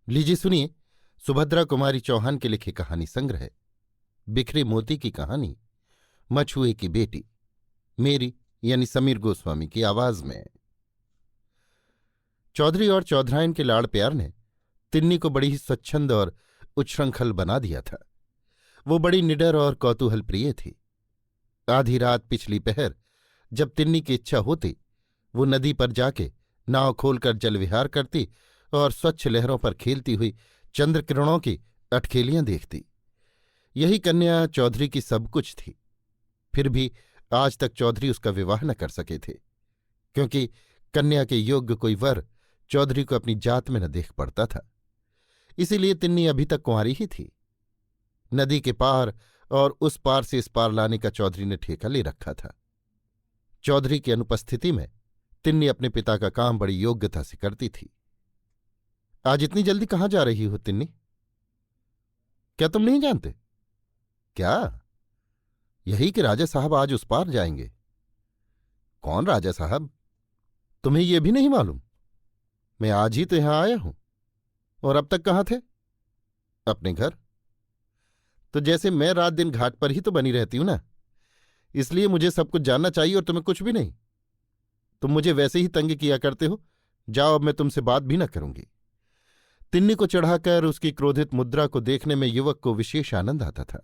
लीजिए सुनिए सुभद्रा कुमारी चौहान के लिखे कहानी संग्रह बिखरे मोती की कहानी मछुए की बेटी, मेरी यानी समीर गोस्वामी की आवाज में। चौधरी और चौधरायन के लाड़ प्यार ने तिन्नी को बड़ी ही स्वच्छंद और उच्छृंखल बना दिया था। वो बड़ी निडर और कौतूहल प्रिय थी। आधी रात पिछली पहर जब तिन्नी की इच्छा होती वो नदी पर जाके नाव खोलकर जल विहार करती और स्वच्छ लहरों पर खेलती हुई चंद्रकिरणों की अटखेलियां देखती। यही कन्या चौधरी की सब कुछ थी। फिर भी आज तक चौधरी उसका विवाह न कर सके थे, क्योंकि कन्या के योग्य कोई वर चौधरी को अपनी जात में न देख पड़ता था। इसीलिए तिन्नी अभी तक कुंवारी ही थी। नदी के पार और उस पार से इस पार लाने का चौधरी ने ठेका ले रखा था। चौधरी की अनुपस्थिति में तिन्नी अपने पिता का काम बड़ी योग्यता से करती थी। आज इतनी जल्दी कहाँ जा रही हो तिन्नी? क्या तुम नहीं जानते? क्या? यही कि राजा साहब आज उस पार जाएंगे। कौन राजा साहब? तुम्हें यह भी नहीं मालूम? मैं आज ही तो यहां आया हूं। और अब तक कहाँ थे? अपने घर। तो जैसे मैं रात दिन घाट पर ही तो बनी रहती हूं ना, इसलिए मुझे सब कुछ जानना चाहिए और तुम्हें कुछ भी नहीं। तुम मुझे वैसे ही तंग किया करते हो। जाओ, अब मैं तुमसे बात भी न करूंगी। तिन्नी को चढ़ाकर उसकी क्रोधित मुद्रा को देखने में युवक को विशेष आनंद आता था।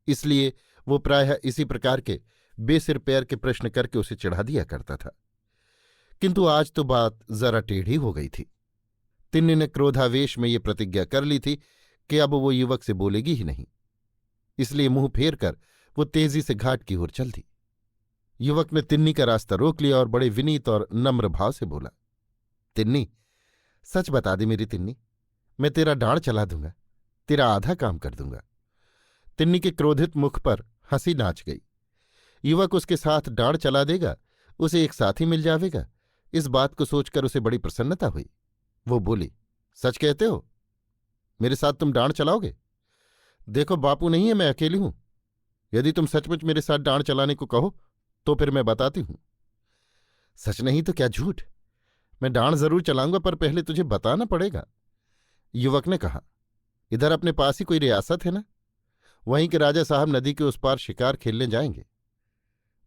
इसलिए वो प्रायः इसी प्रकार के बेसिर पैर के प्रश्न करके उसे चढ़ा दिया करता था। किंतु आज तो बात जरा टेढ़ी हो गई थी। तिन्नी ने क्रोधावेश में ये प्रतिज्ञा कर ली थी कि अब वो युवक से बोलेगी ही नहीं। इसलिए मुंह फेर कर वो तेजी से घाट की ओर चल दी। युवक ने तिन्नी का रास्ता रोक लिया और बड़े विनीत और नम्र भाव से बोला, तिन्नी, सच बता दे मेरी तिन्नी, मैं तेरा डांड चला दूंगा, तेरा आधा काम कर दूंगा। तिन्नी के क्रोधित मुख पर हंसी नाच गई। युवक उसके साथ डांड चला देगा, उसे एक साथी मिल जावेगा, इस बात को सोचकर उसे बड़ी प्रसन्नता हुई। वो बोली, सच कहते हो? मेरे साथ तुम डांड चलाओगे? देखो, बापू नहीं है, मैं अकेली हूं। यदि तुम सचमुच मेरे साथ डांड चलाने को कहो तो फिर मैं बताती हूं। सच नहीं तो क्या झूठ? मैं डांड जरूर चलाऊंगा, पर पहले तुझे बताना पड़ेगा। युवक ने कहा, इधर अपने पास ही कोई रियासत है ना, वहीं के राजा साहब नदी के उस पार शिकार खेलने जाएंगे।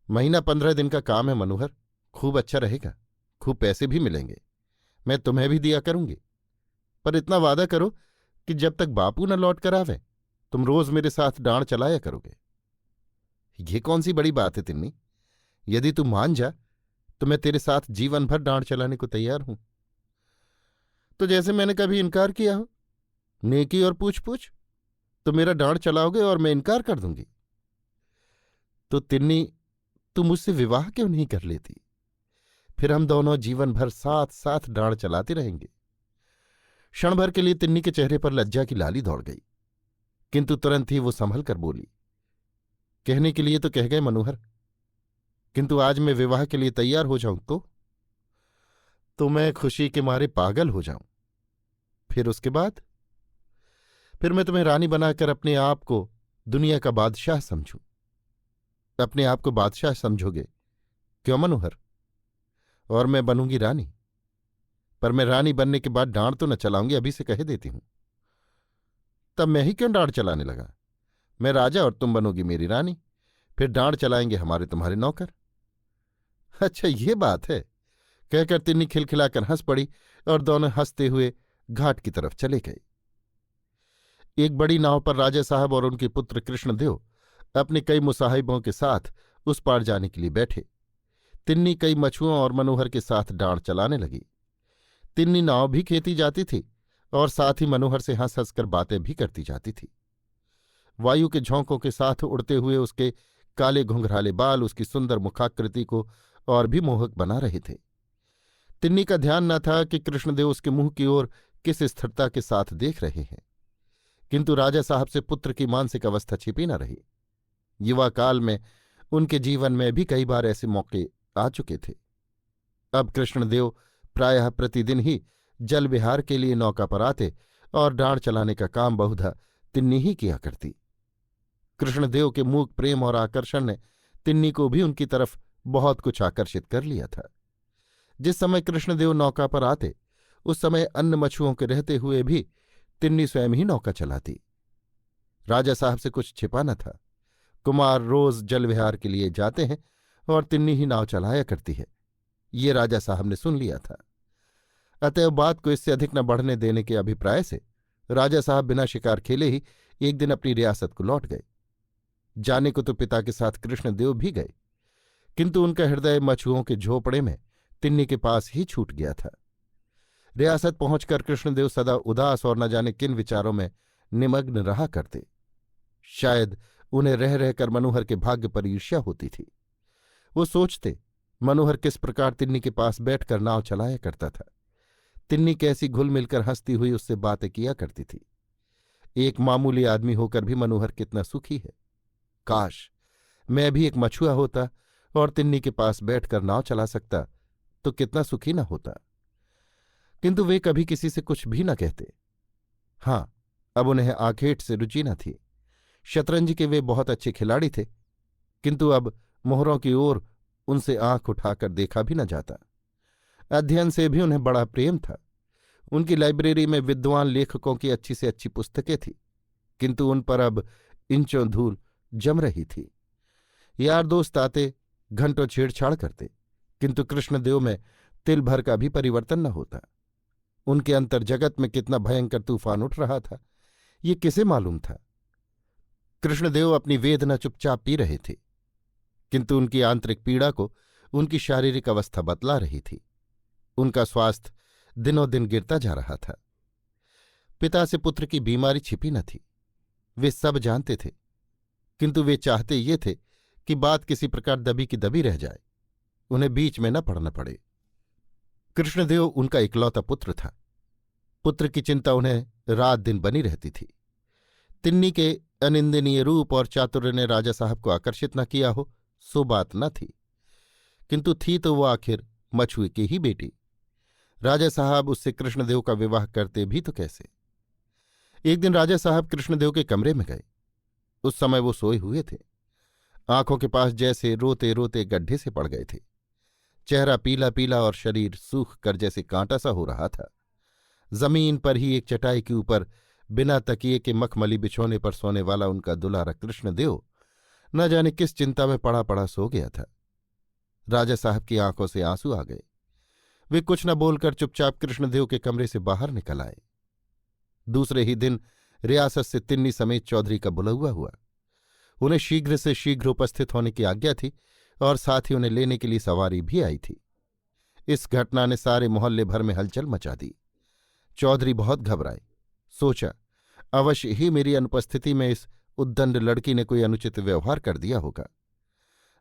महीना 15 दिन का काम है मनोहर, खूब अच्छा रहेगा, खूब पैसे भी मिलेंगे, मैं तुम्हें भी दिया करूंगी। पर इतना वादा करो कि जब तक बापू न लौट कर आवे तुम रोज मेरे साथ डांड चलाया करोगे। ये कौन सी बड़ी बात है तिन्नी? यदि तू मान जा तो मैं तेरे साथ जीवन भर डांड चलाने को तैयार हूं। तो जैसे मैंने कभी इनकार किया हो, नेकी और पूछ पूछ, तो मेरा डांड चलाओगे और मैं इनकार कर दूंगी। तो तिन्नी, तू मुझसे विवाह क्यों नहीं कर लेती? फिर हम दोनों जीवन भर साथ साथ डांड चलाते रहेंगे। क्षण भर के लिए तिन्नी के चेहरे पर लज्जा की लाली दौड़ गई, किंतु तुरंत ही वो संभल कर बोली, कहने के लिए तो कह गए मनोहर, किंतु आज मैं विवाह के लिए तैयार हो जाऊं तो मैं खुशी के मारे पागल हो जाऊं। फिर उसके बाद? फिर मैं तुम्हें रानी बनाकर अपने आप को दुनिया का बादशाह समझूं। अपने आप को बादशाह समझोगे क्यों मनोहर? और मैं बनूंगी रानी। पर मैं रानी बनने के बाद डांड तो न चलाऊंगी, अभी से कह देती हूं। तब मैं ही क्यों डांड चलाने लगा? मैं राजा और तुम बनोगी मेरी रानी, फिर डांड चलाएंगे हमारे तुम्हारे नौकर। अच्छा, ये बात है, कहकर तिन्नी खिलखिलाकर हंस पड़ी और दोनों हंसते हुए घाट की तरफ चले गए। एक बड़ी नाव पर राजा साहब और उनके पुत्र कृष्णदेव अपने कई मुसाहिबों के साथ उस पार जाने के लिए बैठे। तिन्नी कई मछुओं और मनोहर के साथ डांड चलाने लगी। तिन्नी नाव भी खेती जाती थी और साथ ही मनोहर से हंस हंसकर बातें भी करती जाती थी। वायु के झोंकों के साथ उड़ते हुए उसके काले घुंघराले बाल उसकी सुंदर मुखाकृति को और भी मोहक बना रहे थे। तिन्नी का ध्यान न था कि कृष्णदेव उसके मुंह की ओर किस स्थिरता के साथ देख रहे हैं, किंतु राजा साहब से पुत्र की मानसिक अवस्था छिपी न रही। युवा काल में उनके जीवन में भी कई बार ऐसे मौके आ चुके थे। अब कृष्णदेव प्रायः प्रतिदिन ही जल विहार के लिए नौका पर आते और डांड चलाने का काम बहुधा तिन्नी ही किया करती। कृष्णदेव के मूक प्रेम और आकर्षण ने तिन्नी को भी उनकी तरफ बहुत कुछ आकर्षित कर लिया था। जिस समय कृष्णदेव नौका पर आते उस समय अन्य मछुओं के रहते हुए भी तिन्नी स्वयं ही नौका चलाती। राजा साहब से कुछ छिपा न था। कुमार रोज जल विहार के लिए जाते हैं और तिन्नी ही नाव चलाया करती है, ये राजा साहब ने सुन लिया था। अतएव बात को इससे अधिक न बढ़ने देने के अभिप्राय से राजा साहब बिना शिकार खेले ही एक दिन अपनी रियासत को लौट गए। जाने को तो पिता के साथ कृष्णदेव भी गए, किंतु उनका हृदय मछुओं के झोपड़े में तिन्नी के पास ही छूट गया था। रियासत पहुंचकर कृष्णदेव सदा उदास और न जाने किन विचारों में निमग्न रहा करते। शायद उन्हें रह रहकर मनोहर के भाग्य पर ईर्ष्या होती थी। वो सोचते, मनोहर किस प्रकार तिन्नी के पास बैठकर नाव चलाया करता था, तिन्नी कैसी घुल मिलकर हंसती हुई उससे बातें किया करती थी। एक मामूली आदमी होकर भी मनोहर कितना सुखी है। काश मैं भी एक मछुआ होता और तिन्नी के पास बैठकर नाव चला सकता तो कितना सुखी न होता। किंतु वे कभी किसी से कुछ भी न कहते। हाँ, अब उन्हें आखेट से रुचि न थी। शतरंज के वे बहुत अच्छे खिलाड़ी थे, किंतु अब मोहरों की ओर उनसे आंख उठाकर देखा भी न जाता। अध्ययन से भी उन्हें बड़ा प्रेम था। उनकी लाइब्रेरी में विद्वान लेखकों की अच्छी से अच्छी पुस्तकें थीं, किंतु उन पर अब इंचों धूल जम रही थी। यार दोस्त आते, घंटों छेड़छाड़ करते, किंतु कृष्णदेव में तिल भर का भी परिवर्तन न होता। उनके अंतर जगत में कितना भयंकर तूफान उठ रहा था, ये किसे मालूम था। कृष्णदेव अपनी वेदना चुपचाप पी रहे थे, किंतु उनकी आंतरिक पीड़ा को उनकी शारीरिक अवस्था बतला रही थी। उनका स्वास्थ्य दिनों दिन गिरता जा रहा था। पिता से पुत्र की बीमारी छिपी न थी, वे सब जानते थे, किंतु वे चाहते ये थे कि बात किसी प्रकार दबी की दबी रह जाए, उन्हें बीच में न पड़ना पड़े। कृष्णदेव उनका इकलौता पुत्र था। पुत्र की चिंता उन्हें रात दिन बनी रहती थी। तिन्नी के अनिंदनीय रूप और चातुर्य ने राजा साहब को आकर्षित न किया हो सो बात न थी, किंतु थी तो वो आखिर मछुए की ही बेटी। राजा साहब उससे कृष्णदेव का विवाह करते भी तो कैसे। एक दिन राजा साहब कृष्णदेव के कमरे में गए। उस समय वो सोए हुए थे। आंखों के पास जैसे रोते रोते गड्ढे से पड़ गए थे। चेहरा पीला पीला और शरीर सूख कर जैसे कांटा सा हो रहा था। जमीन पर ही एक चटाई के ऊपर बिना तकिए के मखमली बिछोने पर सोने वाला उनका दुलारा कृष्णदेव न जाने किस चिंता में पड़ा पड़ा सो गया था। राजा साहब की आंखों से आंसू आ गए। वे कुछ न बोलकर चुपचाप कृष्णदेव के कमरे से बाहर निकल आए। दूसरे ही दिन रियासत से तिन्नी समेत चौधरी का बुलौआ हुआ। उन्हें शीघ्र से शीघ्र उपस्थित होने की आज्ञा थी और साथ ही उन्हें लेने के लिए सवारी भी आई थी। इस घटना ने सारे मोहल्ले भर में हलचल मचा दी। चौधरी बहुत घबराए। सोचा, अवश्य ही मेरी अनुपस्थिति में इस उद्दंड लड़की ने कोई अनुचित व्यवहार कर दिया होगा।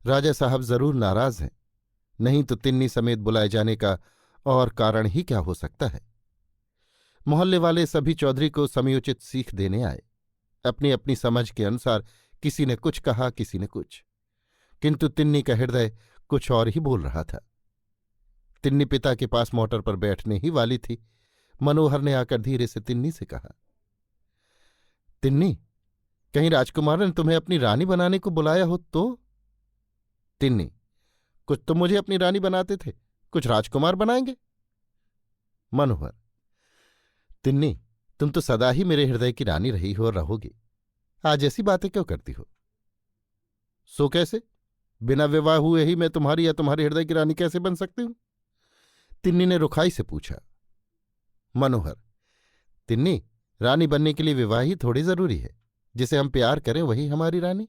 राजा साहब जरूर नाराज हैं, नहीं तो तिन्नी समेत बुलाए जाने का और कारण ही क्या हो सकता है। मोहल्ले वाले सभी चौधरी को समयोचित सीख देने आए। अपनी अपनी समझ के अनुसार किसी ने कुछ कहा, किसी ने कुछ, किंतु तिन्नी का हृदय कुछ और ही बोल रहा था। तिन्नी पिता के पास मोटर पर बैठने ही वाली थी। मनोहर ने आकर धीरे से तिन्नी से कहा, तिन्नी, कहीं राजकुमार ने तुम्हें अपनी रानी बनाने को बुलाया हो तो? तिन्नी, कुछ तो मुझे अपनी रानी बनाते थे, कुछ राजकुमार बनाएंगे। मनोहर, तिन्नी, तुम तो सदा ही मेरे हृदय की रानी रही हो और रहोगी, आज ऐसी बातें क्यों करती हो? सो कैसे? बिना विवाह हुए ही मैं तुम्हारी या तुम्हारे हृदय की रानी कैसे बन सकती हूं? तिन्नी ने रुखाई से पूछा। मनोहर, तिन्नी, रानी बनने के लिए विवाह ही थोड़ी जरूरी है। जिसे हम प्यार करें वही हमारी रानी।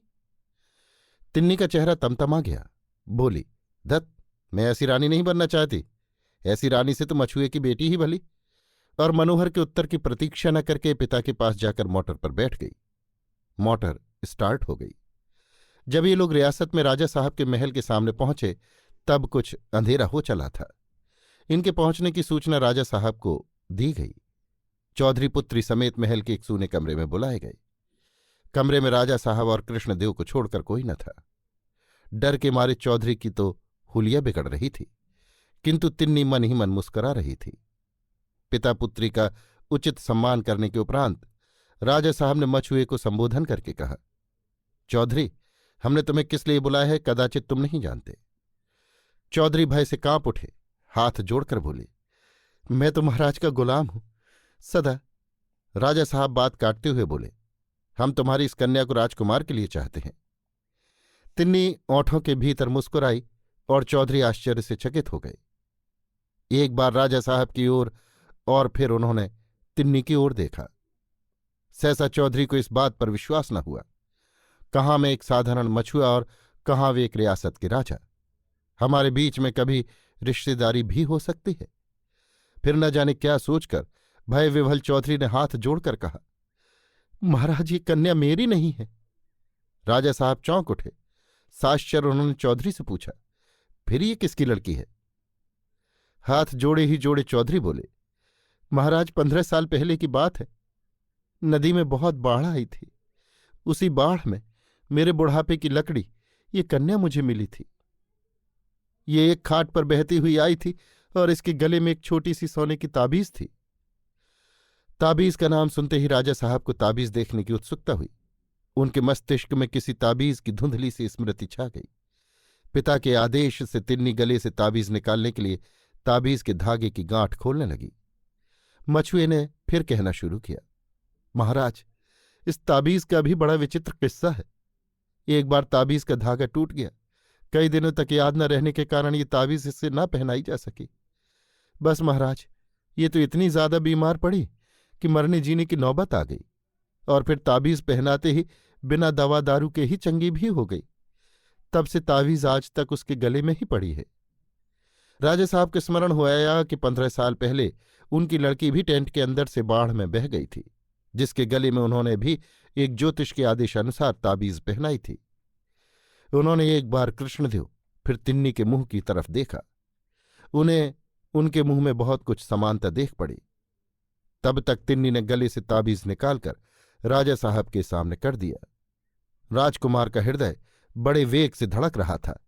तिन्नी का चेहरा तमतमा गया। बोली, धत, मैं ऐसी रानी नहीं बनना चाहती। ऐसी रानी से तो मछुए की बेटी ही भली। और मनोहर के उत्तर की प्रतीक्षा न करके पिता के पास जाकर मोटर पर बैठ गई। मोटर स्टार्ट हो गई। जब ये लोग रियासत में राजा साहब के महल के सामने पहुंचे तब कुछ अंधेरा हो चला था। इनके पहुंचने की सूचना राजा साहब को दी गई। चौधरी पुत्री समेत महल के एक सूने कमरे में बुलाए गए। कमरे में राजा साहब और कृष्णदेव को छोड़कर कोई न था। डर के मारे चौधरी की तो हुलिया बिगड़ रही थी, किंतु तिन्नी मन ही मन मुस्करा रही थी। पिता पुत्री का उचित सम्मान करने के उपरांत राजा साहब ने मछुए को संबोधन करके कहा, चौधरी, हमने तुम्हें किस लिए बुलाया है कदाचित तुम नहीं जानते। चौधरी भय से कांप उठे, हाथ जोड़कर बोले, मैं तो महाराज का गुलाम हूं सदा। राजा साहब बात काटते हुए बोले, हम तुम्हारी इस कन्या को राजकुमार के लिए चाहते हैं। तिन्नी ओंठों के भीतर मुस्कुराई और चौधरी आश्चर्य से चकित हो गए। एक बार राजा साहब की ओर और फिर उन्होंने तिन्नी की ओर देखा। सहसा चौधरी को इस बात पर विश्वास न हुआ। कहाँ मैं एक साधारण मछुआ और कहाँ वे एक रियासत के राजा। हमारे बीच में कभी रिश्तेदारी भी हो सकती है। फिर न जाने क्या सोचकर भय विभल चौधरी ने हाथ जोड़कर कहा, महाराज ये कन्या मेरी नहीं है। राजा साहब चौंक उठे। साश्चर्य उन्होंने चौधरी से पूछा, फिर ये किसकी लड़की है? हाथ जोड़े ही जोड़े चौधरी बोले, महाराज 15 साल पहले की बात है। नदी में बहुत बाढ़ आई थी। उसी बाढ़ में मेरे बुढ़ापे की लकड़ी ये कन्या मुझे मिली थी। ये एक खाट पर बहती हुई आई थी और इसके गले में एक छोटी सी सोने की ताबीज थी। ताबीज का नाम सुनते ही राजा साहब को ताबीज देखने की उत्सुकता हुई। उनके मस्तिष्क में किसी ताबीज की धुंधली सी स्मृति छा गई। पिता के आदेश से तिन्नी गले से ताबीज निकालने के लिए ताबीज के धागे की गांठ खोलने लगी। मछुए ने फिर कहना शुरू किया, महाराज इस ताबीज का भी बड़ा विचित्र किस्सा है। एक बार ताबीज का धागा टूट गया। कई दिनों तक याद न रहने के कारण ये ताबीज इससे न पहनाई जा सकी। बस महाराज ये तो इतनी ज्यादा बीमार पड़ी कि मरने जीने की नौबत आ गई और फिर ताबीज पहनाते ही बिना दवा दारू के ही चंगी भी हो गई। तब से ताबीज आज तक उसके गले में ही पड़ी है। राजा साहब के स्मरण हो आया कि 15 साल पहले उनकी लड़की भी टेंट के अंदर से बाढ़ में बह गई थी, जिसके गले में उन्होंने भी एक ज्योतिष के आदेशानुसार ताबीज पहनाई थी। उन्होंने एक बार कृष्णदेव फिर तिन्नी के मुंह की तरफ देखा। उन्हें उनके मुंह में बहुत कुछ समानता देख पड़ी। तब तक तिन्नी ने गले से ताबीज निकालकर राजा साहब के सामने कर दिया। राजकुमार का हृदय बड़े वेग से धड़क रहा था।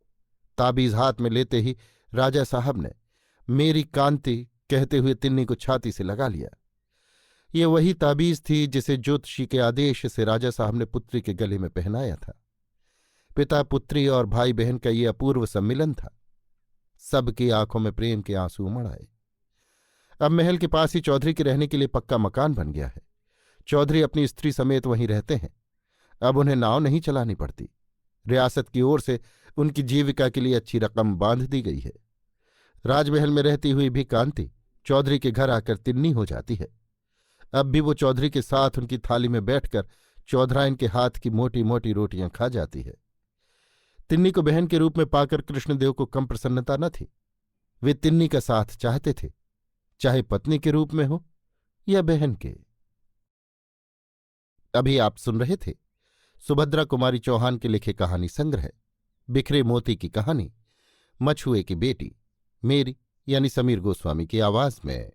ताबीज हाथ में लेते ही राजा साहब ने मेरी कांति कहते हुए तिन्नी को छाती से लगा लिया। ये वही ताबीज थी जिसे ज्योतिषी के आदेश से राजा साहब ने पुत्री के गले में पहनाया था। पिता पुत्री और भाई बहन का ये अपूर्व सम्मिलन था। सबकी आंखों में प्रेम के आंसू उमड़ आए। अब महल के पास ही चौधरी के रहने के लिए पक्का मकान बन गया है। चौधरी अपनी स्त्री समेत वहीं रहते हैं। अब उन्हें नाव नहीं चलानी पड़ती। रियासत की ओर से उनकी जीविका के लिए अच्छी रकम बांध दी गई है। राजमहल में रहती हुई भी कांति चौधरी के घर आकर तिन्नी हो जाती है। अब भी वो चौधरी के साथ उनकी थाली में बैठकर चौधरायन के हाथ की मोटी मोटी रोटियां खा जाती है। तिन्नी को बहन के रूप में पाकर कृष्णदेव को कम प्रसन्नता न थी। वे तिन्नी का साथ चाहते थे, चाहे पत्नी के रूप में हो या बहन के। अभी आप सुन रहे थे सुभद्रा कुमारी चौहान के लिखे कहानी संग्रह बिखरे मोती की कहानी मछुए की बेटी, मेरी यानी समीर गोस्वामी की आवाज में।